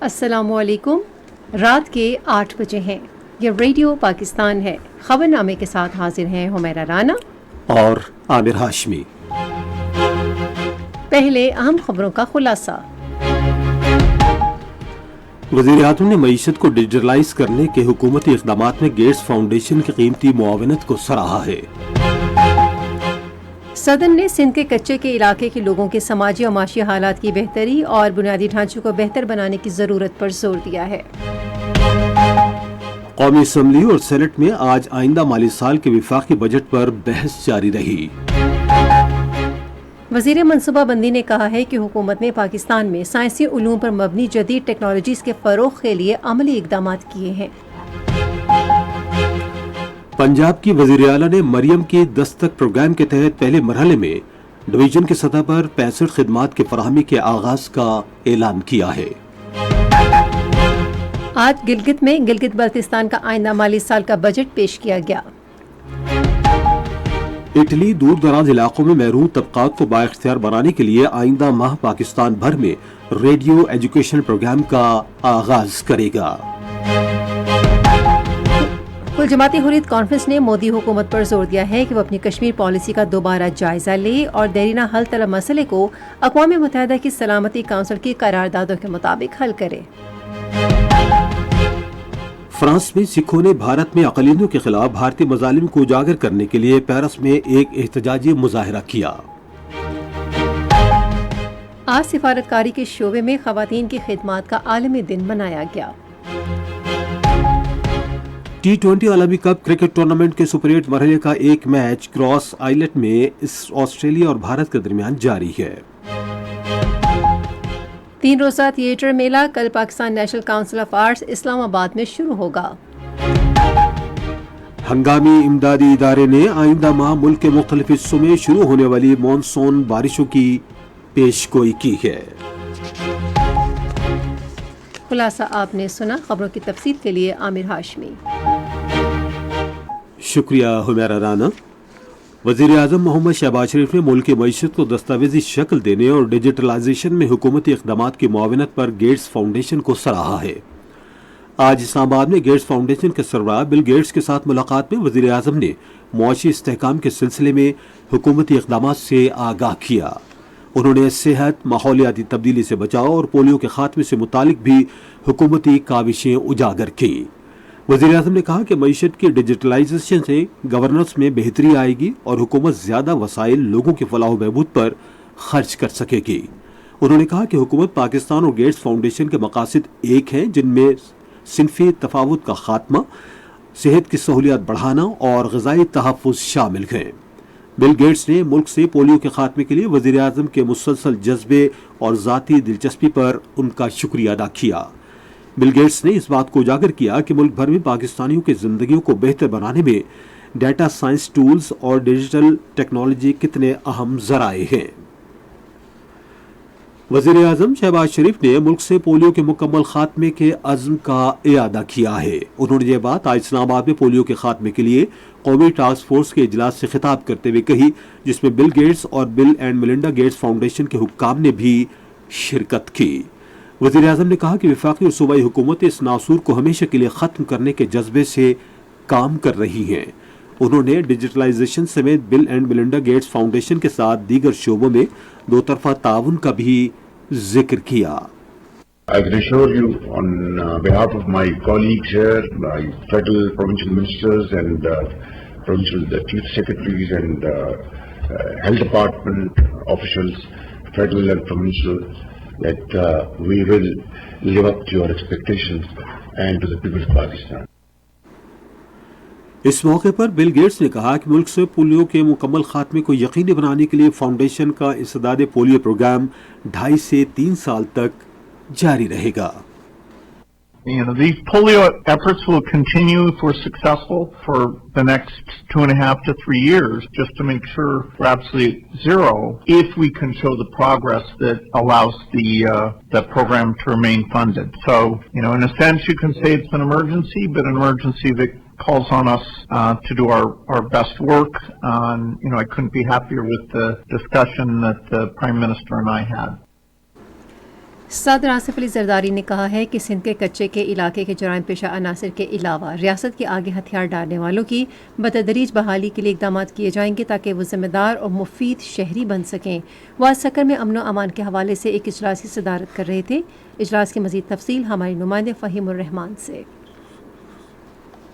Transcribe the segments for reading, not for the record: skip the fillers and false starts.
السلام علیکم۔ رات کے 8 بجے ہیں۔ یہ ریڈیو پاکستان ہے۔ خبر نامے کے ساتھ حاضر ہیں حمیرہ رانا اور عامر ہاشمی۔ پہلے اہم خبروں کا خلاصہ۔ وزیر اعظم نے معیشت کو ڈیجیٹلائز کرنے کے حکومتی اقدامات میں گیٹس فاؤنڈیشن کی قیمتی معاونت کو سراہا ہے۔ صدر نے سندھ کے کچے کے علاقے کے لوگوں کے سماجی اور معاشی حالات کی بہتری اور بنیادی ڈھانچے کو بہتر بنانے کی ضرورت پر زور دیا ہے۔ قومی اسمبلی اور سینٹ میں آج آئندہ مالی سال کے وفاقی بجٹ پر بحث جاری رہی۔ وزیر منصوبہ بندی نے کہا ہے کہ حکومت نے پاکستان میں سائنسی علوم پر مبنی جدید ٹیکنالوجیز کے فروغ کے لیے عملی اقدامات کیے ہیں۔ پنجاب کی وزیر اعلیٰ نے مریم کی دستک پروگرام کے تحت پہلے مرحلے میں ڈویژن کی سطح پر 65 خدمات کی فراہمی کے آغاز کا اعلان کیا ہے۔ آج گلگت میں گلگت بلتستان کا آئندہ مالی سال کا بجٹ پیش کیا گیا۔ اٹلی دور دراز علاقوں میں محروم طبقات کو بااختیار بنانے کے لیے آئندہ ماہ پاکستان بھر میں ریڈیو ایجوکیشن پروگرام کا آغاز کرے گا۔ کل جماعتی حریت کانفرنس نے مودی حکومت پر زور دیا ہے کہ وہ اپنی کشمیر پالیسی کا دوبارہ جائزہ لے اور دیرینہ حل طلب مسئلے کو اقوام متحدہ کی سلامتی کونسل کی قراردادوں کے مطابق حل کرے۔ فرانس میں سکھوں نے بھارت میں اقلیتوں کے خلاف بھارتی مظالم کو اجاگر کرنے کے لیے پیرس میں ایک احتجاجی مظاہرہ کیا۔ آج سفارتکاری کے شعبے میں خواتین کی خدمات کا عالمی دن منایا گیا۔ T20 عالمی کپ کرکٹ ٹورنامنٹ کے سپر 8 مرحلے کا ایک میچ کراس آئلٹ میں آسٹریلیا اور بھارت کے درمیان جاری ہے۔ 3 روزہ تھیٹر میلہ کل Pakistan national council of arts Islamabad میں شروع ہوگا۔ ہنگامی امدادی ادارے نے آئندہ ماہ ملک کے مختلف حصوں میں شروع ہونے والی مانسون بارشوں کی پیش گوئی کی ہے۔ خلاصہ آپ نے سنا۔ خبروں کی تفصیل کے لیے عامر ہاشمی۔ شکریہ حمیرہ رانا۔ وزیر اعظم محمد شہباز شریف نے ملک کی معیشت کو دستاویزی شکل دینے اور ڈیجیٹلائزیشن میں حکومتی اقدامات کی معاونت پر گیٹس فاؤنڈیشن کو سراہا ہے۔ آج اسلام آباد میں گیٹس فاؤنڈیشن کے سربراہ بل گیٹس کے ساتھ ملاقات میں وزیر اعظم نے معاشی استحکام کے سلسلے میں حکومتی اقدامات سے آگاہ کیا۔ انہوں نے صحت، ماحولیاتی تبدیلی سے بچاؤ اور پولیو کے خاتمے سے متعلق بھی حکومتی کاوشیں اجاگر کی۔ وزیر اعظم نے کہا کہ معیشت کی ڈیجیٹلائزیشن سے گورننس میں بہتری آئے گی اور حکومت زیادہ وسائل لوگوں کے فلاح و بہبود پر خرچ کر سکے گی۔ انہوں نے کہا کہ حکومت پاکستان اور گیٹس فاؤنڈیشن کے مقاصد ایک ہیں، جن میں صنفی تفاوت کا خاتمہ، صحت کی سہولیات بڑھانا اور غذائی تحفظ شامل ہیں۔ بل گیٹس نے ملک سے پولیو کے خاتمے کے لیے وزیر اعظم کے مسلسل جذبے اور ذاتی دلچسپی پر ان کا شکریہ ادا کیا۔ بل گیٹس نے اس بات کو اجاگر کیا کہ ملک بھر میں پاکستانیوں کی زندگیوں کو بہتر بنانے میں ڈیٹا سائنس ٹولز اور ڈیجیٹل ٹیکنالوجی کتنے اہم ذرائع ہیں۔ وزیر اعظم شہباز شریف نے ملک سے پولیو کے مکمل خاتمے کے عزم کا اعادہ کیا ہے۔ انہوں نے یہ بات آج اسلام آباد میں پولیو کے خاتمے کے لیے قومی ٹاسک فورس کے اجلاس سے خطاب کرتے ہوئے کہی، جس میں بل گیٹس اور بل اینڈ میلنڈا گیٹس فاؤنڈیشن کے حکام نے بھی شرکت کی۔ وزیر اعظم نے کہا کہ وفاقی اور صوبائی حکومتیں اس ناسور کو ہمیشہ کے لیے ختم کرنے کے جذبے سے کام کر رہی ہیں۔ انہوں نے ڈیجیٹلائزیشن سمیت بل اینڈ میلنڈا گیٹس فاؤنڈیشن کے ساتھ دیگر شعبوں میں دو طرفہ تعاون کا بھی ذکر کیا۔ I can assure you on behalf of my colleagues here, my federal provincial ministers and provincial chief secretaries and health department officials, federal and provincial, that we will live up to your expectations and to the people of Pakistan. اس موقع پر Bill Gates نے کہا کہ ملک سے polio کے مکمل خاتمے کو یقینی بنانے کے لیے فاؤنڈیشن کا انسداد پولیو پروگرام 2.5 سے 3 سال تک جاری رہے گا۔ These polio efforts will continue if we're successful for the next 2.5 to 3 years, just to make sure we're absolutely zero, if we can show the progress that allows the program to remain funded. So, in a sense, you can say it's an emergency, but an emergency that calls on us to do our best work. I couldn't be happier with the discussion that the Prime Minister and I had. صدر آصف علی زرداری نے کہا ہے کہ سندھ کے کچے کے علاقے کے جرائم پیشہ عناصر کے علاوہ ریاست کے آگے ہتھیار ڈالنے والوں کی بتدریج بحالی کے لیے اقدامات کیے جائیں گے تاکہ وہ ذمہ دار اور مفید شہری بن سکیں۔ وہ آج سکر میں امن و امان کے حوالے سے ایک اجلاس کی صدارت کر رہے تھے۔ اجلاس کی مزید تفصیل ہمارے نمائندے فہیم الرحمان سے۔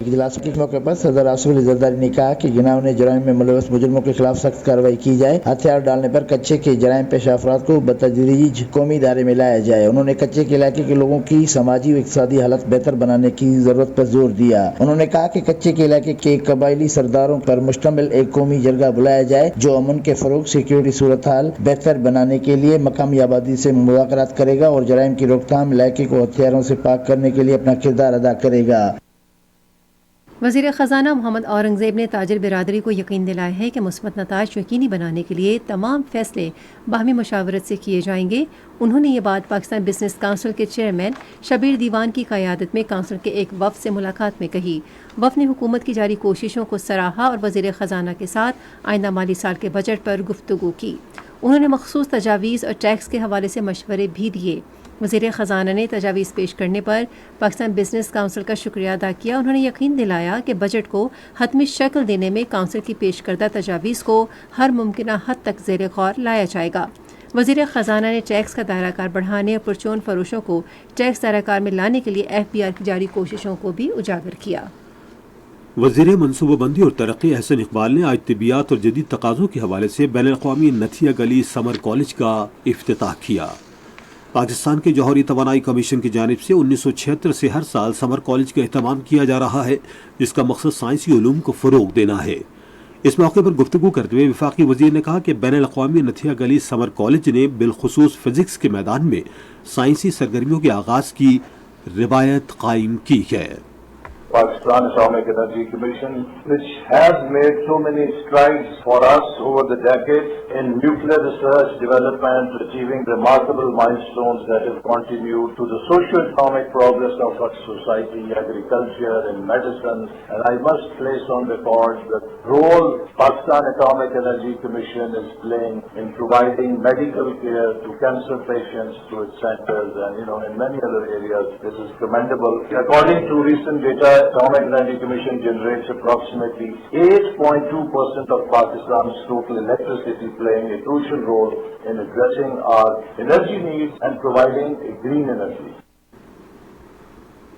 اجلاس کے موقع پر صدر آصف علی زرداری نے کہا کہ گناونے جرائم میں ملوث مجرموں کے خلاف سخت کارروائی کی جائے، ہتھیار ڈالنے پر کچے کے جرائم پیشہ افراد کو بتدریج قومی دائرے میں لایا جائے۔ انہوں نے کچے کے علاقے کے لوگوں کی سماجی و اقتصادی حالت بہتر بنانے کی ضرورت پر زور دیا۔ انہوں نے کہا کہ کچے کے علاقے کے قبائلی سرداروں پر مشتمل ایک قومی جرگہ بلایا جائے جو امن کے فروغ، سیکیورٹی صورتحال بہتر بنانے کے لیے مقامی آبادی سے مذاکرات کرے گا اور جرائم کی روک تھام، علاقے کو ہتھیاروں سے پاک کرنے کے لیے اپنا کردار ادا کرے گا۔ وزیر خزانہ محمد اورنگزیب نے تاجر برادری کو یقین دلایا ہے کہ مثبت نتائج یقینی بنانے کے لیے تمام فیصلے باہمی مشاورت سے کیے جائیں گے۔ انہوں نے یہ بات پاکستان بزنس کونسل کے چیئرمین شبیر دیوان کی قیادت میں کونسل کے ایک وفد سے ملاقات میں کہی۔ وفد نے حکومت کی جاری کوششوں کو سراہا اور وزیر خزانہ کے ساتھ آئندہ مالی سال کے بجٹ پر گفتگو کی۔ انہوں نے مخصوص تجاویز اور ٹیکس کے حوالے سے مشورے بھی دیے۔ وزیر خزانہ نے تجاویز پیش کرنے پر پاکستان بزنس کونسل کا شکریہ ادا کیا۔ انہوں نے یقین دلایا کہ بجٹ کو حتمی شکل دینے میں کونسل کی پیش کردہ تجاویز کو ہر ممکنہ حد تک زیر غور لایا جائے گا۔ وزیر خزانہ نے ٹیکس کا دائرہ کار بڑھانے اور پرچون فروشوں کو ٹیکس دائرہ کار میں لانے کے لیے FBR کی جاری کوششوں کو بھی اجاگر کیا۔ وزیر منصوبہ بندی اور ترقی احسن اقبال نے آج طبیات اور جدید تقاضوں کے حوالے سے بین الاقوامی نتھیا گلی سمر کالج کا افتتاح کیا۔ پاکستان کے جوہری توانائی کمیشن کی جانب سے 1976 سے ہر سال سمر کالج کا اہتمام کیا جا رہا ہے، جس کا مقصد سائنسی علوم کو فروغ دینا ہے۔ اس موقع پر گفتگو کرتے ہوئے وفاقی وزیر نے کہا کہ بین الاقوامی نتھیا گلی سمر کالج نے بالخصوص فزکس کے میدان میں سائنسی سرگرمیوں کے آغاز کی روایت قائم کی ہے۔ Pakistan Atomic Energy Commission, which has made so many strides for us over the decades in nuclear research, development, achieving remarkable milestones that have contributed to the socio-economic progress of our society, agriculture and medicine. And I must place on record the role Pakistan Atomic Energy Commission is playing in providing medical care to cancer patients through its centers and, in many other areas. This is commendable. According to recent data, Atomic Energy Commission generates approximately 8.2% of Pakistan's total electricity, playing a crucial role in addressing our energy needs and providing a green energy.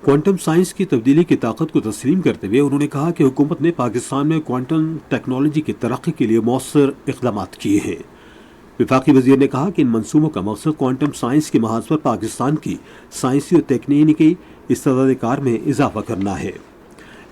Quantum science کی تبدیلی کی طاقت کو تسلیم کرتے ہوئے انہوں نے کہا کہ حکومت نے پاکستان میں کوانٹم ٹیکنالوجی کی ترقی کے لیے مؤثر اقدامات کیے ہیں۔ وفاقی وزیر نے کہا کہ ان منصوبوں کا مقصد کوانٹم سائنس کے محاذ پر پاکستان کی سائنسی اور تکنیکی استعداد کار میں اضافہ کرنا ہے۔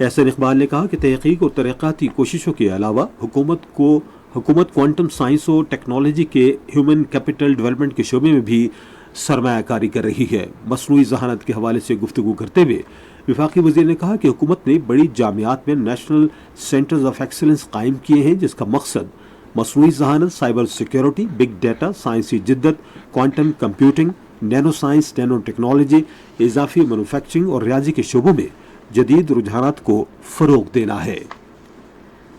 احسن اقبال نے کہا کہ تحقیق اور ترقیاتی کوششوں کے علاوہ حکومت کوانٹم سائنس اور ٹیکنالوجی کے ہیومن کیپٹل ڈیولپمنٹ کے شعبے میں بھی سرمایہ کاری کر رہی ہے۔ مصنوعی ذہانت کے حوالے سے گفتگو کرتے ہوئے وفاقی وزیر نے کہا کہ حکومت نے بڑی جامعات میں نیشنل سینٹرز آف ایکسلنس قائم کیے ہیں، جس کا مقصد مصنوعی ذہانت، سائبر سیکیورٹی، بگ ڈیٹا، سائنسی جدت، quantum computing, Nano science, Nano technology, اضافی مینوفیکچرنگ اور ریاضی کے شعبوں میں جدید رجحانات کو فروغ دینا ہے۔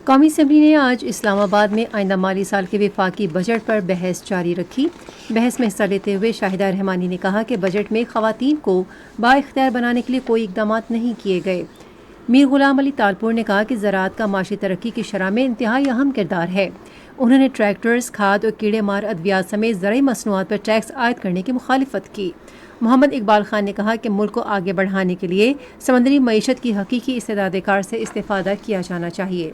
قومی اسمبلی نے آج اسلام آباد میں آئندہ مالی سال کے وفاقی بجٹ پر بحث جاری رکھی۔ بحث میں حصہ لیتے ہوئے شاہدہ رحمانی نے کہا کہ بجٹ میں خواتین کو بااختیار بنانے کے لیے کوئی اقدامات نہیں کیے گئے۔ میر غلام علی تالپور نے کہا کہ زراعت کا معاشی ترقی کی شرح میں انتہائی اہم کردار ہے۔ انہوں نے ٹریکٹرز، کھاد اور کیڑے مار ادویات سمیت زرعی مصنوعات پر ٹیکس عائد کرنے کی مخالفت کی۔ محمد اقبال خان نے کہا کہ ملک کو آگے بڑھانے کے لیے سمندری معیشت کی حقیقی استعداد کار سے استفادہ کیا جانا چاہیے۔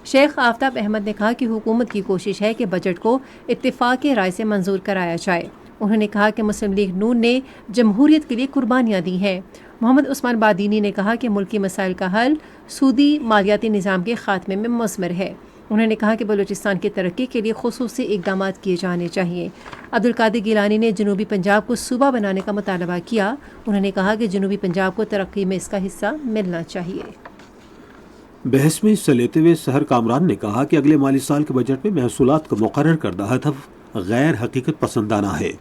شیخ آفتاب احمد نے کہا کہ حکومت کی کوشش ہے کہ بجٹ کو اتفاق رائے سے منظور کرایا جائے۔ انہوں نے کہا کہ مسلم لیگ نون نے جمہوریت کے لیے قربانیاں دی ہیں۔ محمد عثمان بادینی نے کہا کہ ملکی مسائل کا حل سودی مالیاتی نظام کے خاتمے میں مثمر ہے۔ انہوں نے کہا کہ بلوچستان کی ترقی کے لیے خصوصی اقدامات کیے جانے چاہیے۔ عبدالقادر گیلانی نے جنوبی پنجاب کو صوبہ بنانے کا مطالبہ کیا۔ انہوں نے کہا کہ جنوبی پنجاب کو ترقی میں اس کا حصہ ملنا چاہیے۔ بحث میں حصہ لیتے ہوئے سحر کامران نے کہا کہ اگلے مالی سال کے بجٹ میں محصولات کا مقرر کردہ ہدف غیر حقیقت پسندانہ ہے۔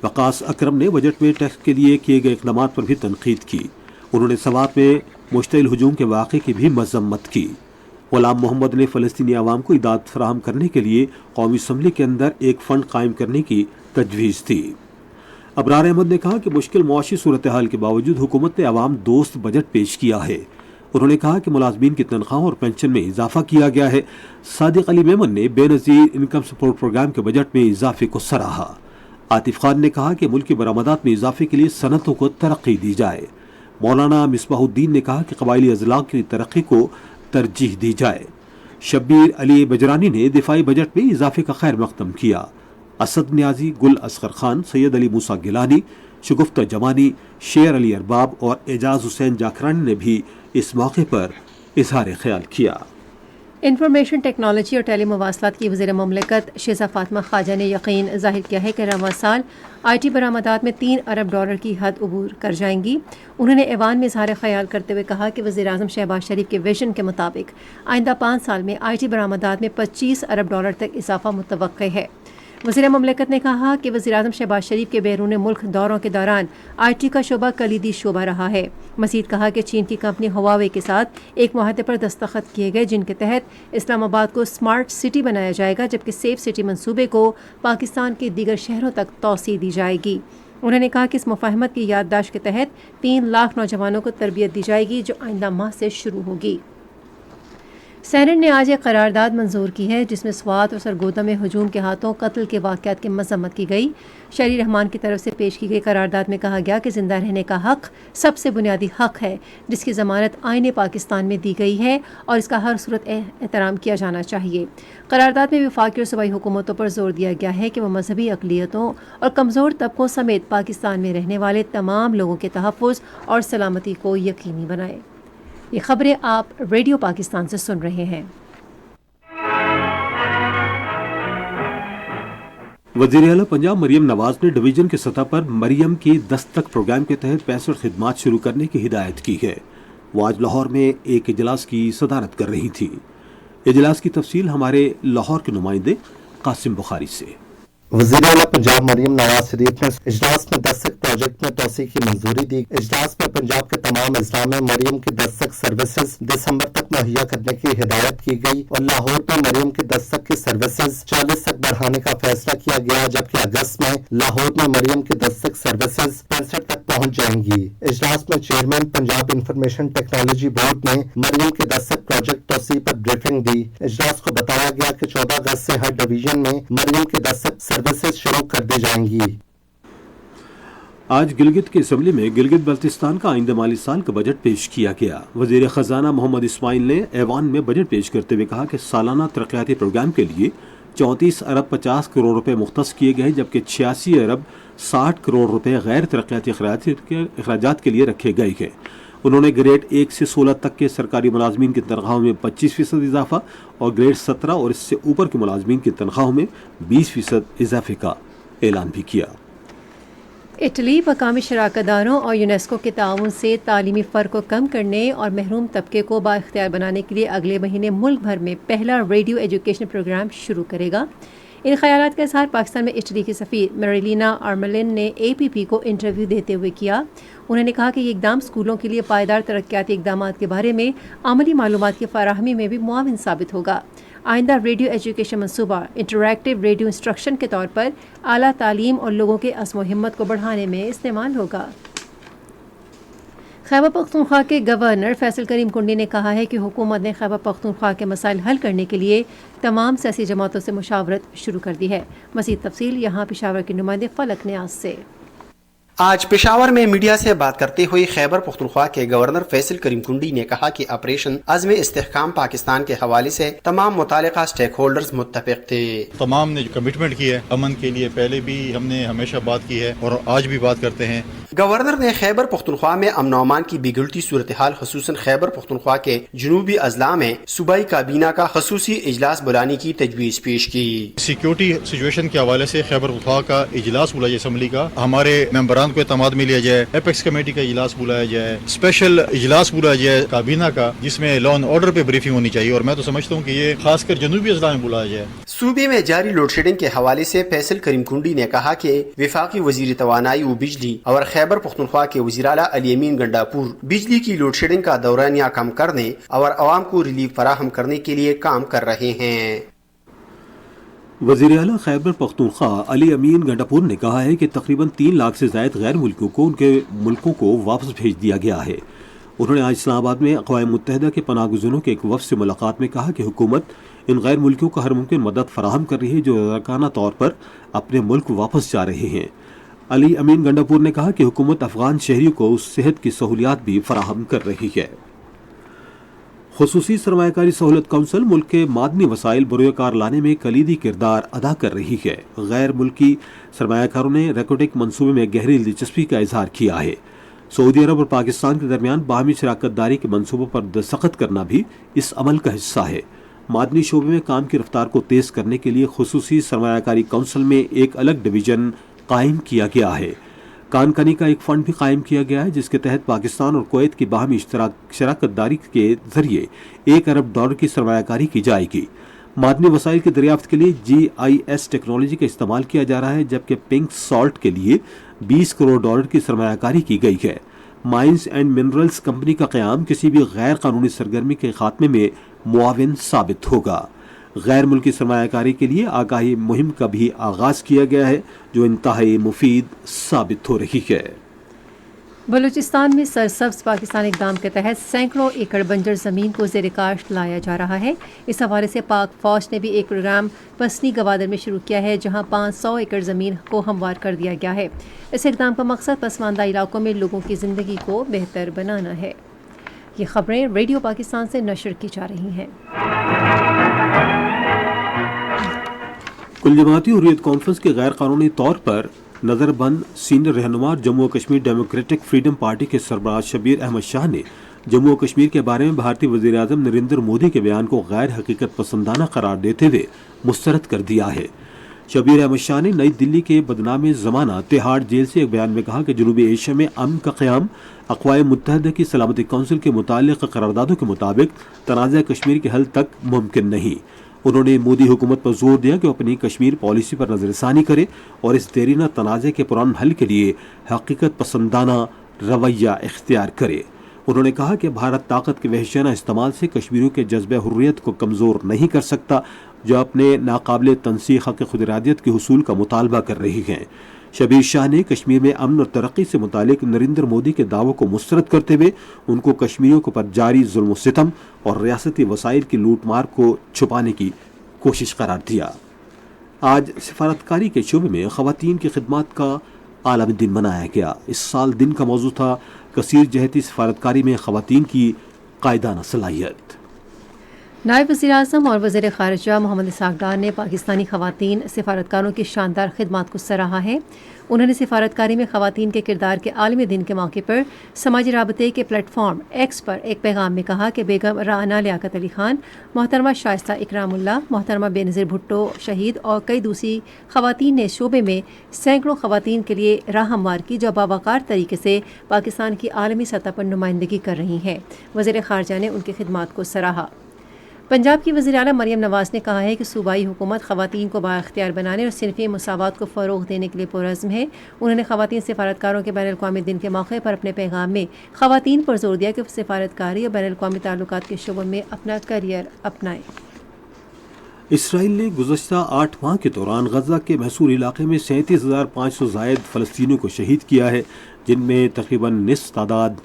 وقاص اکرم نے بجٹ میں ٹیکس کے لیے کیے گئے اقدامات پر بھی تنقید کی۔ انہوں نے سوات میں مشتعل ہجوم کے واقعے کی بھی مذمت کی۔ غلام محمد نے فلسطینی عوام کو امداد فراہم کرنے کے لیے قومی اسمبلی کے اندر ایک فنڈ قائم کرنے کی تجویز دی۔ अबरार अहमद ने कहा कि मुश्किल मुआशी सूरत हाल के बावजूद हुकूमत ने अवाम दोस्त बजट पेश किया है। उन्होंने कहा कि मुलाजमीन की तनख्वाह और पेंशन में इजाफा किया गया है। सादिक अली मेमन ने बेनज़ीर इनकम सपोर्ट प्रोग्राम के बजट में इजाफे को सराहा। आतिफ खान ने कहा कि मुल्क की बरामदात में इजाफे के लिए सनतों को तरक्की दी जाए। मौलाना मिसबाहुद्दीन ने कहा कि कबायली अजला की तरक्की को तरजीह दी जाए। शब्बीर अली बजरानी ने दिफाई बजट में इजाफे का खैर मकदम किया। असद न्याजी, गुल असगर खान, सैयद अली मूसा गिलानी, शगुफ्ता जमानी, शेर अली अरबाब और एजाज हुसैन जाखरानी ने भी इस मौके पर इजहार ख्याल किया। इंफॉर्मेशन टेक्नोलॉजी और टेली मवासलात की वज़ीर मुमलिकत शेज़ा फातिमा ख्वाजा ने यकीन ज़ाहिर किया है कि रवां साल IT बरामदात में $3 अरब की हद अबूर कर जाएंगी। उन्होंने ऐवान में इजहार ख्याल करते हुए कहा कि वज़ीर आज़म शहबाज शरीफ के विजन के मुताबिक आइंदा 5 साल में IT बरामदात में $25 अरब तक इजाफा मुतवक्के है। वज़ीर मुमलिकत ने कहा कि वज़ीर आज़म शहबाज शरीफ के बैरून मुल्क दौरों के दौरान IT का शोबा कलीदी शोबा रहा है। मज़ीद कहा कि चीन की कंपनी हुआवे के साथ एक मुआहदे पर दस्तखत किए गए, जिनके तहत इस्लामाबाद को स्मार्ट सिटी बनाया जाएगा, जबकि सेफ सिटी मंसूबे को पाकिस्तान के दीगर शहरों तक तौसी दी जाएगी। उन्होंने कहा कि इस मुफाहमत की याददाश्त के तहत 3 लाख नौजवानों को तरबियत दी जाएगी, जो आइंदा माह से शुरू होगी। सेनेट ने आज एक करारदाद मंजूर की है जिसमें स्वात और सरगोदा में हजूम के हाथों कत्ल के वाक़यात की मज़म्मत की गई। शहरी रहमान की तरफ से पेश की गई करारदाद में कहा गया कि ज़िंदा रहने का हक़ सबसे बुनियादी हक़ है, जिसकी ज़मानत आईन पाकिस्तान में दी गई है और इसका हर सूरत एहतराम किया जाना चाहिए। करारदाद में वफाकी और सूबाई हुकूमतों पर जोर दिया गया है कि वह मजहबी अक़लियतों और कमज़ोर तबकों समेत पाकिस्तान में रहने वाले तमाम लोगों के तहफ़्फ़ुज़ और सलामती को यकीनी बनाए। ये खबरें आप रेडियो पाकिस्तान से सुन रहे हैं। वज़ीर आला पंजाब मरियम नवाज ने डिवीजन की सतह पर मरियम की दस्तक प्रोग्राम के तहत 65 खिदमात शुरू करने की हिदायत की है। वो आज लाहौर में एक इजलास की सदारत कर रही थी। इजलास की तफसील हमारे लाहौर के नुमाइंदे कासिम बुखारी से। वज़ीर आला पंजाब मरियम नवाज शरीफ ने इजलास में दस्तक प्रोजेक्ट में तोसी की मंजूरी दी। इजलास में पंजाब के तमाम अजला में मरियम की दस्तक सर्विसेज दिसंबर तक मुहैया करने की हिदायत की गई और लाहौर में मरियम की दस्तक की सर्विसेज 40 तक बढ़ाने का फैसला किया गया, जबकि अगस्त में लाहौर में मरियम की दस्तक सर्विसेज 65 तक पहुँच जाएंगी। इजलास में chairman Punjab information technology board ने मरियम की दस्तक प्रोजेक्ट तोसी पर ब्रीफिंग दी। इजलास को बताया गया कि 14 अगस्त से हर डिवीजन में मरियम की दस्तक सर्विसेज शुरू कर दी जाएंगी। आज गिलगित की असम्बली में गिलगित बल्तिस्तान का आइंदा माली साल का बजट पेश किया गया। वज़ीर ख़जाना मोहम्मद इस्माइल ने ऐवान में बजट पेश करते हुए कहा कि सालाना तरक्याती प्रोग्राम के लिए 34 अरब 50 करोड़ रुपए मुख्तस किए गए, जबकि 86 अरब 60 करोड़ रुपए गैर तरक्याती अखराजात के लिए रखे गए हैं। उन्होंने ग्रेड 1 से 16 तक के सरकारी मुलाजमीन की तनख्वाहों में 25% इजाफा और ग्रेड 17 और इससे ऊपर के मुलाजमीन की तनख्वाहों में 20% इजाफे का ऐलान भी किया। इटली मकामी शराकतदारों और यूनेस्को के ताउन से तालीमी फ़र्क को कम करने और महरूम तबके को बाइख्तियार बनाने के लिए अगले महीने मुल्क भर में पहला रेडियो एजुकेशन प्रोग्राम शुरू करेगा। इन ख्यालात का इजहार पाकिस्तान में इटली की सफ़ीर मेरिलिना आर्मलिन ने APP को इंटरव्यू देते हुए किया। उन्होंने कहा कि ये इकदाम स्कूलों के लिए पायदार तरक्याती इकदामात के बारे में अमली मालूमात की फराहमी में भी मुआविन साबित होगा। आइंदा रेडियो एजुकेशन मनसूबा इंटरैक्टिव रेडियो इंस्ट्रक्शन के तौर पर आला तालीम और लोगों के अज़्म हिम्मत को बढ़ाने में इस्तेमाल होगा। खैबर पख्तूनख्वा के गवर्नर फैसल करीम कुंडी ने कहा है कि हुकूमत ने खैबर पख्तूनख्वा के मसाइल हल करने के लिए तमाम सियासी जमातों से मुशावरत शुरू कर दी है। मज़ीद तफसील यहाँ पेशावर के नुमाइंदे फलक न्याज से। आज पेशावर में मीडिया से बात करते हुए खैबर पख्तूनख्वा के गवर्नर फैसल करीम कुंडी ने कहा कि ऑपरेशन अज़्म इस्तेहकाम पाकिस्तान के हवाले से तमाम मुतालिका स्टेक होल्डर्स मुत्तफिक थे। तमाम ने जो कमिटमेंट की है अमन के लिए, पहले भी हमने हमेशा बात की है और आज भी बात करते हैं। गवर्नर ने खैबर पख्तूनख्वा में अमन और अमान की बिगड़ती सूरत हाल खसूसन खैबर पख्तूनख्वा के जनूबी अजला में सूबाई काबीना का खसूसी इजलास बुलाने की तजवीज़ पेश की। सिक्योरिटी सिचुएशन के हवाले से खैबर पख्तूनख्वा का इजलास बुलाया असम्बली का, हमारे मेंबरान को एतमाद में लिया जाए, एपेक्स कमेटी का इजलास बुलाया जाए, स्पेशल इजलास बुलाया जाए काबीना का, जिसमें लॉ एंड ऑर्डर पे ब्रीफिंग होनी चाहिए। और मैं तो समझता हूँ कि ये खासकर जनूबी अजला में बुलाया जाए। सूबे में जारी लोड शेडिंग के हवाले से फैसल करीम कुंडी ने कहा कि वफाकी वजीर तवानाई व बिजली और खैबर पख्तूनख्वा के वज़ीर आला अली अमीन गंडापुर बिजली की लोड शेडिंग का दौरानिया कम करने और आवाम को रिलीफ फराहम करने के लिए काम कर रहे हैं। वज़ीर आला खैबर पख्तूनख्वा अली अमीन गंडापुर ने कहा है कि तकरीबन 3 लाख से ज़ायद गैर मुल्कियों को उनके मुल्कों को वापस भेज दिया गया है। उन्होंने आज इस्लामाबाद में अक़वाम मुत्तहिदा के पनाह गुज़रों के एक वफ़द से मुलाकात में कहा कि हुकूमत इन गैर मुल्कियों को हर मुमकिन मदद फराहम कर रही है जो रज़ाकाना तौर पर अपने मुल्क वापस जा रहे हैं। अली अमीन गंडापुर ने कहा कि हुकूमत अफ़गान शहरियों को सेहत की सहूलियात भी फराहम कर रही है। खुसूसी सरमायाकारी सहूलत काउंसिल मुल्क के मादनी वसाइल बरोकार लाने में कलीदी किरदार अदा कर रही है। गैर मुल्की सरमायाकारों ने रेकोटेक मनसूबे में गहरी दिलचस्पी का इजहार किया है। सऊदी अरब और पाकिस्तान के दरमियान बाहमी शराकत दारी के मनसूबों पर दस्तखत करना भी इस अमल का हिस्सा है। मादनी शोबे में काम की रफ्तार को तेज करने के लिए खुसूसी सरमायाकारी काउंसिल में एक अलग डिवीजन कायम किया गया है। कानकनी का एक फंड भी कायम किया गया है जिसके तहत पाकिस्तान और कुवैत की बाहमी शराकत दारी के जरिए $1 अरब की सरमायाकारी की जाएगी। मादनी वसाइल की दरियाफ्त के लिए GIS टेक्नोलॉजी का इस्तेमाल किया जा रहा है, जबकि पिंक सॉल्ट के लिए $20 करोड़ की सरमायाकारी की गई है। माइंस एंड मिनरल्स कंपनी का क़याम किसी भी गैर कानूनी सरगर्मी के खात्मे में मुआविन साबित होगा। गैर मुल्की सरमायाकारी के लिए आगाही मुहिम का भी आगाज किया गया है जो इंतहाई मुफीद साबित हो रही है। बलूचिस्तान में सरसब्ज पाकिस्तान इक़दाम के तहत सैकड़ों एकड़ बंजर ज़मीन को ज़ेर काश्त लाया जा रहा है। इस हवाले से पाक फ़ौज ने भी एक प्रोग्राम पसनी गवादर में शुरू किया है जहां 500 एकड़ ज़मीन को हमवार कर दिया गया है। इस इक़दाम का मकसद पसमानदा इलाकों में लोगों की ज़िंदगी को बेहतर बनाना है। ये खबरें रेडियो पाकिस्तान से नशर की जा रही हैं। कुल जमाती हुर्रियत कॉन्फ्रेंस के गैर कानूनी तौर पर नज़रबंद सीनियर रहनुमा और जम्मू और कश्मीर डेमोक्रेटिक फ्रीडम पार्टी के सरबराह शबीर अहमद शाह ने जम्मू और कश्मीर के बारे में भारतीय वज़ीर आज़म नरेंद्र मोदी के बयान को गैर हकीकत पसंदाना करार देते हुए मुस्तरद कर दिया है। शबीर अहमद शाह ने नई दिल्ली के बदनाम ज़माना तिहाड़ जेल से एक बयान में कहा कि जनूबी एशिया में अमन का क़याम अक़वाम मुत्तहिदा की सलामती कौंसिल के मुताल्लिक़ करारदादों के मुताबिक तनाज़ा कश्मीर के हल तक मुमकिन नहीं। उन्होंने मोदी हुकूमत पर जोर दिया कि वो अपनी कश्मीर पॉलिसी पर नज़रसानी करे और इस देरीना तनाज़े के पुरान हल के लिए हकीकत पसंदाना रवैया इख्तियार करे। उन्होंने कहा कि भारत ताकत के वहशियाना इस्तेमाल से कश्मीरियों के जज्बे हुर्रियत को कमज़ोर नहीं कर सकता जो अपने नाकाबिल तनसीख हक़ खुदइरादियत के हुसूल का मुतालबा कर रही हैं। शबीर शाह ने कश्मीर में अमन और तरक्की से मुतालिक नरेंद्र मोदी के दावों को मुस्तरद करते हुए उनको कश्मीरियों को पर जारी जुल्म सितम और रियासती वसाइल की लूटमार को छुपाने की कोशिश करार दिया। आज सिफारतकारी के शोबे में ख़वातीन की खिदमत का आलमी दिन मनाया गया। इस साल दिन का मौजू था कसीर जहती सिफारतकारी में ख़वातीन की कायदाना सलाहियत। नायब वज़ीर आज़म और वज़ीर ख़ारिजा मोहम्मद इसहाक़ डार ने पाकिस्तानी ख़वातीन सिफारतकारों की शानदार खिदमत को सराहा है। उन्होंने सिफारतकारी में ख़वातीन के किरदार के आलमी दिन के मौके पर समाजी राबते के प्लेटफॉर्म एक्स पर एक पैगाम में कहा कि बेगम राना लियाकत अली खान, मोहतरमा शाइस्ता इकरामुल्लाह, मोहतरमा बेनज़ीर भुट्टो शहीद और कई दूसरी ख़वातीन ने शोबे में सैकड़ों ख़वातीन के लिए राह हमवार की जो बावकार तरीके से पाकिस्तान की आलमी सतह पर नुमाइंदगी कर रही हैं। वज़ीर ख़ारिजा ने उनकी खिदमत को सराहा। पंजाब की वज़ीर आला मरियम नवाज़ ने कहा है कि सूबाई हुकूमत ख़वातीन को बाइख्तियार बनाने और सिनफ़ी मसावत को फ़रोग़ देने के लिए पुरज़्म है। उन्होंने ख़वातीन सिफारतकारों के बैनुल-अक़वामी दिन के मौके पर अपने पैगाम में ख़वातीन पर जोर दिया कि सिफारतकारी और बैनुल-अक़वामी ताल्लुकात के शोबों में अपना करियर अपनाएं। इसराइल ने गुज़श्ता 8 माह के दौरान गजा के महसूर इलाके में 37,500 ज़ायद फ़लस्तीनियों को शहीद किया है, जिनमें तकरीबन निस्फ़ तादाद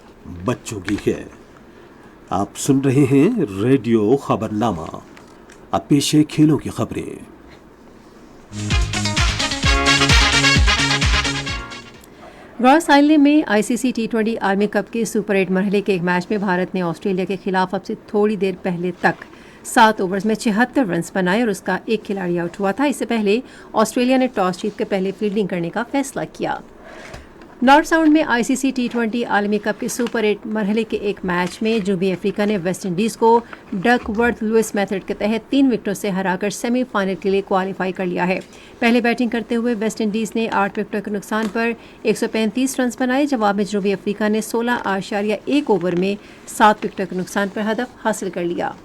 बच्चों की है। आप सुन रहे हैं रेडियो खबरनामा। अब पेश है खेलों की खबरें। रॉस आइलैंड में ICC T20 आर्मी कप के सुपर 8 मरहले के एक मैच में भारत ने ऑस्ट्रेलिया के खिलाफ अब से थोड़ी देर पहले तक 7 ओवर्स में 76 रन बनाए और उसका एक खिलाड़ी आउट हुआ था। इससे पहले ऑस्ट्रेलिया ने टॉस जीतकर पहले फील्डिंग करने का फैसला किया। नॉर्थ साउंड में ICC T20 आलमी कप के सुपर 8 मरहले के एक मैच में जनूबी अफ्रीका ने वेस्ट इंडीज़ को डकवर्थ लुइस मेथड के तहत 3 विकेटों से हराकर सेमीफाइनल के लिए क्वालिफाई कर लिया है। पहले बैटिंग करते हुए वेस्ट इंडीज़ ने 8 विकेटों के नुकसान पर 135 रन बनाए। जवाब में जनूबी अफ्रीका ने 16.1 ओवर में 7 विकेटों के नुकसान पर हदफ हासिल कर लिया।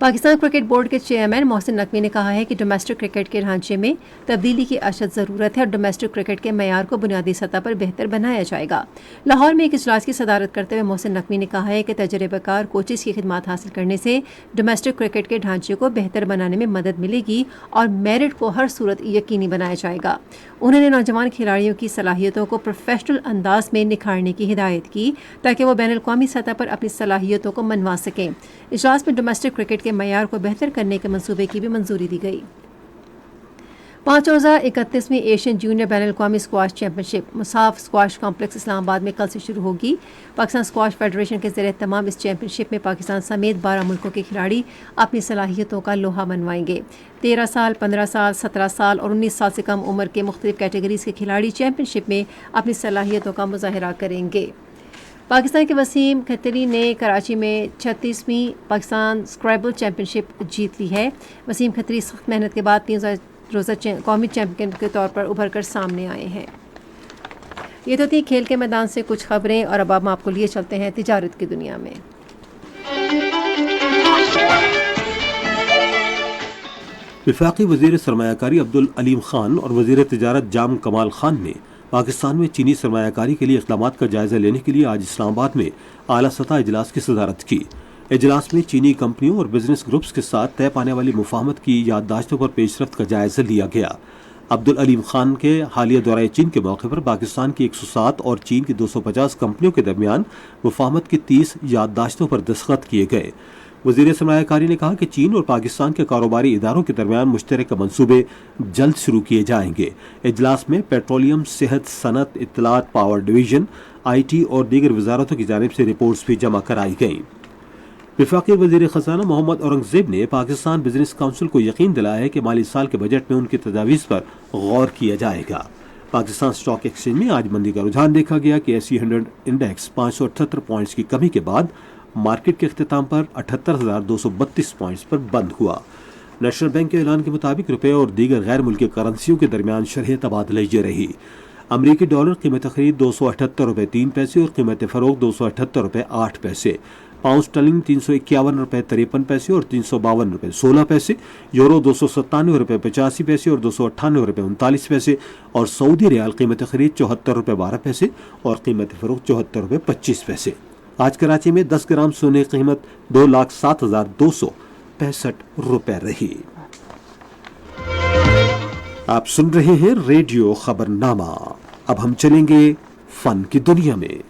पाकिस्तान क्रिकेट बोर्ड के चेयरमैन मोहसिन नकवी ने कहा है कि डोमेस्टिक क्रिकेट के ढांचे में तब्दीली की अशद ज़रूरत है और डोमेस्टिक क्रिकेट के मयार को बुनियादी सतह पर बेहतर बनाया जाएगा। लाहौर में एक इजलास की सदारत करते हुए मोहसिन नकवी ने कहा है कि तजर्बेकार कोचेस की खिदमत हासिल करने से डोमेस्टिक क्रिकेट के ढांचे को बेहतर बनाने में मदद मिलेगी और मेरिट को हर सूरत यकीनी बनाया जाएगा। उन्होंने नौजवान खिलाड़ियों की सलाहियतों को प्रोफेशनल अंदाज में निखारने की हिदायत की ताकि वो बैनुल अक़वामी सतह पर अपनी सलाहियतों को मनवा सकें। इजलास में डोमेस्टिक क्रिकेट के मयार को बेहतर करने के मंसूबे की भी मंजूरी दी गई। 5,31वीं एशियन जूनियर बैनुल-अक़वामी squash championship Mushaf squash complex Islamabad में कल से शुरू होगी। पाकिस्तान स्क्वाश फेडरेशन के ज़रिए तमाम इस चैंपियनशिप में पाकिस्तान समेत 12 मुल्कों के खिलाड़ी अपनी सलाहियतों का लोहा मनवाएंगे। 13 साल, 15 साल, 17 साल और 19 साल से कम उम्र के मुख्तलिफ कैटेगरीज के खिलाड़ी चैंपियनशिप में अपनी सलाहियतों का मुजाहरा करेंगे। पाकिस्तान के वसीम खत्री ने कराची में 36वीं पाकिस्तान स्क्रैबल चैंपियनशिप जीत ली है। वसीम खत्री सख्त मेहनत के बाद 3 रोज़ा कौमी चैंपियन के तौर पर उभर कर सामने आए हैं। ये तो थी खेल के मैदान से कुछ खबरें और अब हम आपको लिए चलते हैं तिजारत की दुनिया में। वफाकी वज़ीर सरमायाकारी अब्दुल अलीम खान और वज़ीर तिजारत जाम कमाल खान ने पाकिस्तान में चीनी सरमायाकारी के लिए इक़दामात का जायज़ा लेने के लिए आज इस्लामाबाद में आला सतह इजलास की सदारत की। इजलास में चीनी कंपनियों और बिजनेस ग्रुप्स के साथ तय पाने वाली मुफाहमत की याददाश्तों पर पेशरफ्त का जायज़ा लिया गया। अब्दुल अलीम खान के हालिया दौरे चीन के मौके पर पाकिस्तान की 107 और चीन की 250 कंपनियों के दरमियान मुफाहमत की 30 याददाश्तों पर दस्तखत किए गए। वज़ीर सरमायाकारी ने कहा कि चीन और पाकिस्तान के कारोबारी इदारों के दरमियान मुश्तरक मंसूबे जल्द शुरू किए जाएंगे। इजलास में पेट्रोलियम, सेहत, सनत, इत्तलात, पावर डिवीजन, IT और दीगर वजारतों की जानिब से रिपोर्ट्स भी जमा कराई गईं। वफाकी वज़ीर ख़ज़ाना मोहम्मद औरंगज़ेब ने पाकिस्तान बिजनेस काउंसिल को यकीन दिलाया है कि माली साल के बजट में उनकी तजावीज़ पर गौर किया जाएगा। पाकिस्तान स्टॉक एक्सचेंज में आज मंदी का रुझान देखा गया कि SE 100 इंडेक्स 578 पॉइंट्स की कमी के बाद मार्केट के अख्तिताम पर 78,232 पॉइंट्स पर बंद हुआ। नेशनल बैंक के ऐलान के मुताबिक रुपये और दीगर गैर मुल्की करेंसियों के दरमियान शरह तबादला ये रही। अमरीकी डॉलर कीमत खरीद 278 रुपये 3 पैसे और कीमत फ़रोख्त 278 रुपये 8 पैसे। पाउंड स्टर्लिंग 351 रुपये 53 पैसे और 352 रुपये 16 पैसे। यूरो 297 रुपये 85 पैसे और 298 रुपये 39 पैसे और सऊदी रियाल कीमत खरीद 74 रुपये 12 पैसे और कीमत फ़रोख्त 74 रुपये 25 पैसे। आज कराची में 10 ग्राम सोने की कीमत 2,07,265 रुपये रही। आप सुन रहे हैं रेडियो खबरनामा। अब हम चलेंगे फन की दुनिया में।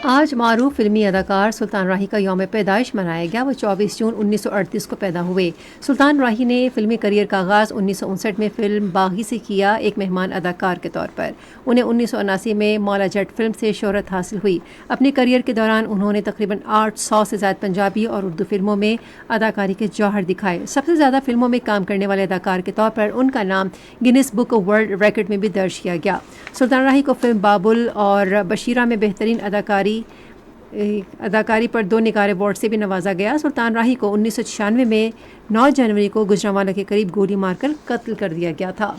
आज मारूफ फिल्मी अदाकार सुल्तान राही का यौम पैदाइश मनाया गया। वो 24 जून 1938 को पैदा हुए। सुल्तान राही ने फिल्मी करियर का आगाज़ 1959 में फिल्म बागी से किया, एक मेहमान अदाकार के तौर पर। उन्हें 1979 में मौला जट फिल्म से शोहरत हासिल हुई। अपने करियर के दौरान उन्होंने तकरीबन 800 से ज़्यादा पंजाबी और उर्दू फिल्मों में अदाकारी के जौहर दिखाए। सबसे ज़्यादा फिल्मों में काम करने वाले अदाकार के तौर पर उनका नाम Guinness book of world record में भी दर्ज किया गया। सुल्तान राही को फिल्म बाबुल और बशीरा में बेहतरीन अदाकारी पर 2 निगार अवार्ड से भी नवाजा गया। सुल्तान राही को 1996 में 9 जनवरी को गुजरांवाला के करीब गोली मारकर कत्ल कर दिया गया था।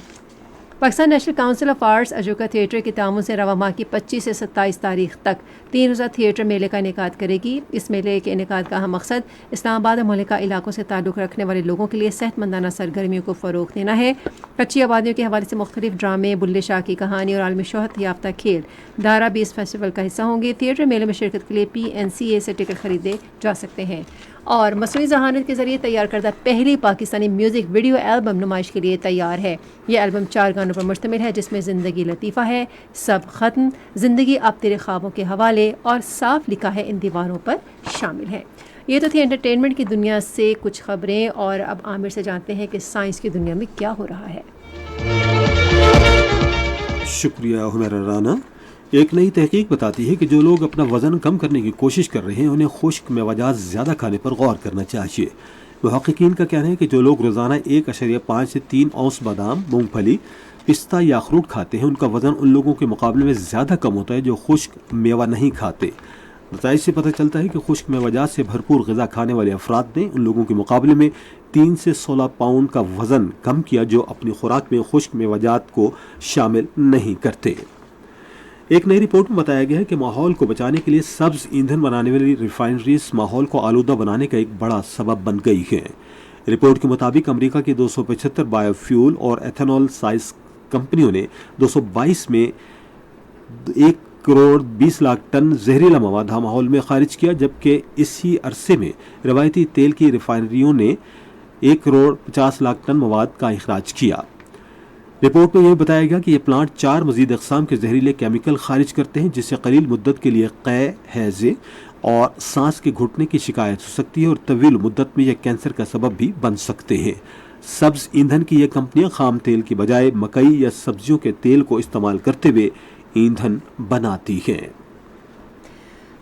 Pakistan national council of arts Ajoka theatre के तामुन से रवा माह की 25 से 27 तारीख तक 3 रोज़ा थिएटर मेले का इनेकाद करेगी। इस मेले के इनेकाद का अहम मकसद इस्लामाबाद और मुल्का इलाकों से ताल्लुक़ रखने वाले लोगों के लिए सेहतमंदाना सरगर्मियों को फ़रोग़ देना है। कच्ची आबादियों के हवाले से मुख्तलिफ ड्रामे, बुल्ले शाह की कहानी और आलमी शोहरत याफ्ता खेल दारा भी इस फेस्टिवल का हिस्सा होंगे। थिएटर मेले में शिरकत के लिए PNCA से टिकट खरीदे जा सकते हैं। और मसनूई ज़हानत के ज़रिए तैयार करदा पहली पाकिस्तानी म्यूज़िक वीडियो एल्बम नुमाइश के लिए तैयार है। यह एल्बम 4 गानों पर मुश्तमिल है, जिसमें ज़िंदगी लतीफ़ा है, सब ख़त्म, ज़िंदगी अब तेरे ख्वाबों के हवाले और साफ लिखा है इन दीवारों पर शामिल है। ये तो थी एंटरटेनमेंट की दुनिया से कुछ खबरें और अब आमिर से जानते हैं कि साइंस की दुनिया में क्या हो रहा है। शुक्रिया हुमैरा राना। एक नई तहकीक बताती है कि जो लोग अपना वज़न कम करने की कोशिश कर रहे हैं उन्हें खुश्क मेवाजात ज़्यादा खाने पर गौर करना चाहिए। मुहक़्क़ीन का कहना है कि जो लोग रोज़ाना 1.5 से 3 औंस बादाम, मूंगफली, पिस्ता या अखरूट खाते हैं उनका वज़न उन लोगों के मुकाबले में ज़्यादा कम होता है जो खुश्क मेवा नहीं खाते। नताइज से पता चलता है कि खुश्क मेवाजात से भरपूर ग़िज़ा खाने वाले अफराद ने उन लोगों के मुकाबले में 3 से 16 पाउंड का वज़न कम किया जो अपनी खुराक में खुश्क मेवाजात को शामिल नहीं करते। ایک نئی رپورٹ میں بتایا گیا ہے کہ ماحول کو بچانے کے لیے سبز ایندھن بنانے والی ریفائنریز ماحول کو آلودہ بنانے کا ایک بڑا سبب بن گئی ہیں۔ رپورٹ کے مطابق امریکہ کی 275 بایو فیول اور ایتھنول سائز کمپنیوں نے 2022 میں 1 کروڑ 20 لاکھ ٹن زہریلا مواد ماحول میں خارج کیا، جبکہ اسی عرصے میں روایتی تیل کی ریفائنریوں نے 1 کروڑ 50 لاکھ ٹن مواد کا اخراج کیا۔ رپورٹ میں یہ بتایا گیا کہ یہ پلانٹ 4 مزید اقسام کے زہریلے کیمیکل خارج کرتے ہیں، جس سے قلیل مدت کے لیے قے، ہیضے اور سانس کے گھٹنے کی شکایت ہو سکتی ہے اور طویل مدت میں یہ کینسر کا سبب بھی بن سکتے ہیں۔ سبز ایندھن کی یہ کمپنیاں خام تیل کی بجائے مکئی یا سبزیوں کے تیل کو استعمال کرتے ہوئے ایندھن بناتی ہیں۔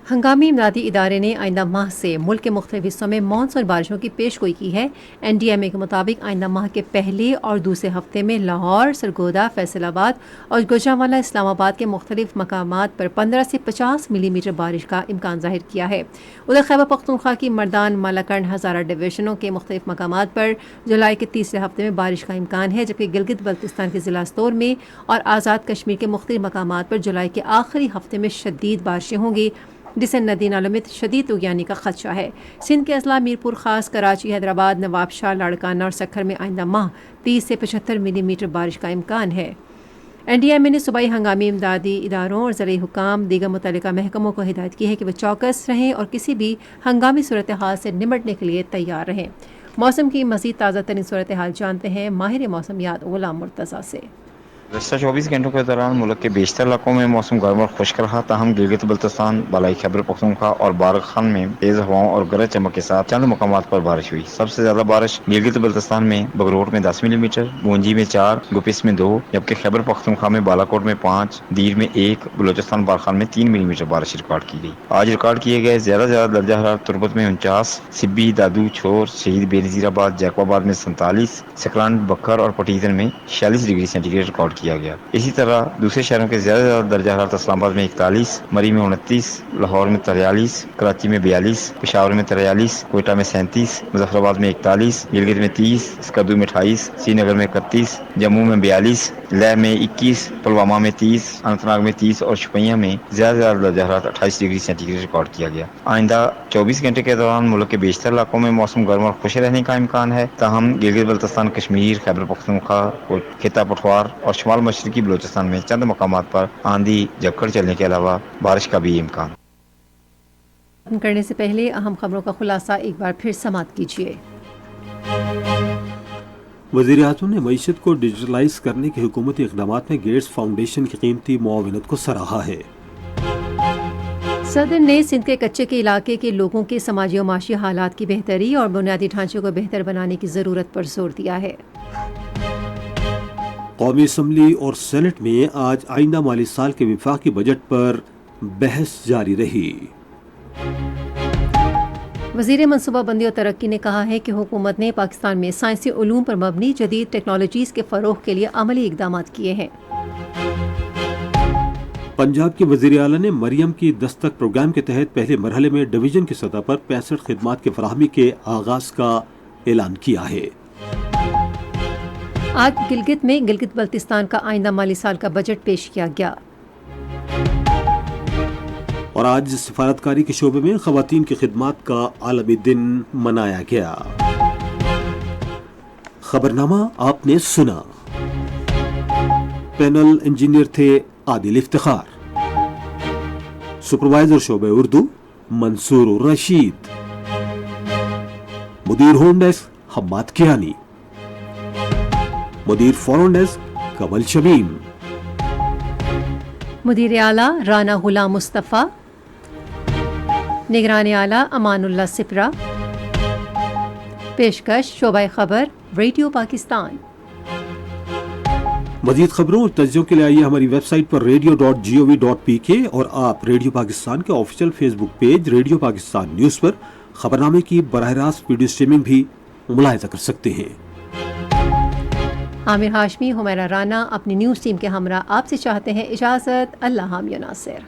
ہنگامی امدادی ادارے نے آئندہ ماہ سے ملک کے مختلف حصوں میں مانسون بارشوں کی پیش گوئی کی ہے۔ این ڈی ایم اے کے مطابق آئندہ ماہ کے پہلے اور دوسرے ہفتے میں لاہور، سرگودا، فیصل آباد اور گوجرانوالہ اسلام آباد کے مختلف مقامات پر 15 سے 50 ملی میٹر بارش کا امکان ظاہر کیا ہے۔ ادھر خیبر پختونخوا کی مردان، مالاکنڈ، ہزارہ ڈویژنوں کے مختلف مقامات پر جولائی کے تیسرے ہفتے میں بارش کا امکان ہے، جبکہ گلگت بلتستان کے ضلع استور میں اور آزاد کشمیر کے مختلف مقامات پر جولائی کے آخری ہفتے میں شدید بارشیں ہوں گی، جس سے ندی نالوں میں شدید طغیانی کا خدشہ ہے۔ سندھ کے اضلاع میرپور خاص، کراچی، حیدرآباد، نواب شاہ، لاڑکانہ اور سکھر میں آئندہ ماہ 30 سے 75 ملی میٹر بارش کا امکان ہے۔ این ڈی ایم اے نے صوبائی ہنگامی امدادی اداروں اور زرعی حکام دیگر متعلقہ محکموں کو ہدایت کی ہے کہ وہ چوکس رہیں اور کسی بھی ہنگامی صورتحال سے نمٹنے کے لیے تیار رہیں۔ موسم کی مزید تازہ ترین صورتحال جانتے ہیں ماہر موسمیات غلام مرتضیٰ سے۔ گزشتہ 24 گھنٹوں کے دوران ملک کے بیشتر علاقوں میں موسم گرم اور خشک رہا، تاہم گلگت بلتستان، بالائی خیبر پختونخوا اور بارکھان میں تیز ہواؤں اور گرج چمک کے ساتھ چند مقامات پر بارش ہوئی۔ سب سے زیادہ بارش گلگت بلتستان میں بگروٹ میں 10 ملی میٹر، گونجی میں 4، گپس میں 2، جبکہ خیبر پختونخوا میں بالاکوٹ میں 5، دیر میں 1، بلوچستان بارکھان میں 3 ملی میٹر بارش ریکارڈ کی گئی۔ آج ریکارڈ کیے گئے زیادہ درجہ حرارت تربت میں 49، سبی، دادو، چھور، شہید بے نظیر آباد، جیکو آباد میں 47، سکلان، بکھر اور پٹیزن میں 46 ڈگری سینٹی گریڈ ریکارڈ کیا گیا۔ اسی طرح دوسرے شہروں کے زیادہ درجہ حرارت اسلام آباد میں 41، مری میں 29، لاہور میں 43، کراچی میں 42، پشاور میں 43، کوئٹہ میں 37، مظفر آباد میں 41، گلگت میں 30، اسکردو میں 28، سری نگر میں 31، جموں میں 42، لیہ میں 21، پلوامہ میں 30، اننت ناگ میں 30 اور شوپیاں میں زیادہ درجہ حرارت 28 ڈگری سینٹی گریڈ ریکارڈ کیا گیا۔ آئندہ 24 گھنٹے کے دوران ملک کے بیشتر علاقوں میں موسم گرم اور خشک رہنے کا امکان ہے، تاہم گلگت بلتستان، کشمیر، خیبر پختونخوا، خطہ پٹوار اور شمال مشرقی بلوچستان میں چند مقامات پر آندھی جھکڑ چلنے کے علاوہ بارش کا بھی امکان۔ کرنے سے پہلے اہم خبروں کا خلاصہ ایک بار پھر سماعت کیجیے۔ وزیر اعظم نے معیشت کو ڈیجیٹلائز کرنے کے حکومتی اقدامات میں گیٹس فاؤنڈیشن کی قیمتی معاونت کو سراہا ہے۔ صدر نے سندھ کے کچے کے علاقے کے لوگوں کے سماجی و معاشی حالات کی بہتری اور بنیادی ڈھانچے کو بہتر بنانے کی ضرورت پر زور دیا ہے۔ قومی اسمبلی اور سینٹ میں آج آئندہ مالی سال کے وفاقی بجٹ پر بحث جاری رہی۔ وزیر منصوبہ بندی اور ترقی نے کہا ہے کہ حکومت نے پاکستان میں سائنسی علوم پر مبنی جدید ٹیکنالوجیز کے فروغ کے لیے عملی اقدامات کیے ہیں۔ پنجاب کے وزیر اعلیٰ نے مریم کی دستک پروگرام کے تحت پہلے مرحلے میں ڈویژن کی سطح پر 65 خدمات کی فراہمی کے آغاز کا اعلان کیا ہے۔ آج گلگت میں گلگت بلتستان کا آئندہ مالی سال کا بجٹ پیش کیا گیا۔ اور آج سفارتکاری کے شعبے میں خواتین کی خدمات کا عالمی دن منایا گیا۔ خبرنامہ آپ نے سنا۔ پینل انجینئر تھے عادل افتخار، سپروائزر شعبہ اردو منصور رشید، مدیر ہوم ڈیسک حماد کیانی، مدیر فورن ڈیسک کمل شمیم، مدیر اعلیٰ رانا غلام مصطفیٰ، نگران اعلیٰ امان اللہ سپرا، پیشکش شعبہ خبر ریڈیو پاکستان۔ مزید خبروں اور تجزیوں کے لیے آئیے ہماری ویب سائٹ پر radio.gov.pk اور آپ ریڈیو پاکستان کے آفیشیل فیس بک پیج ریڈیو پاکستان نیوز پر خبرنامے کی براہ راست ویڈیو اسٹریمنگ بھی ملاحظہ کر سکتے ہیں۔ عامر ہاشمی، حمیرہ رانا اپنی نیوز ٹیم کے ہمراہ آپ سے چاہتے ہیں اجازت۔ اللہ حافظ ناصر۔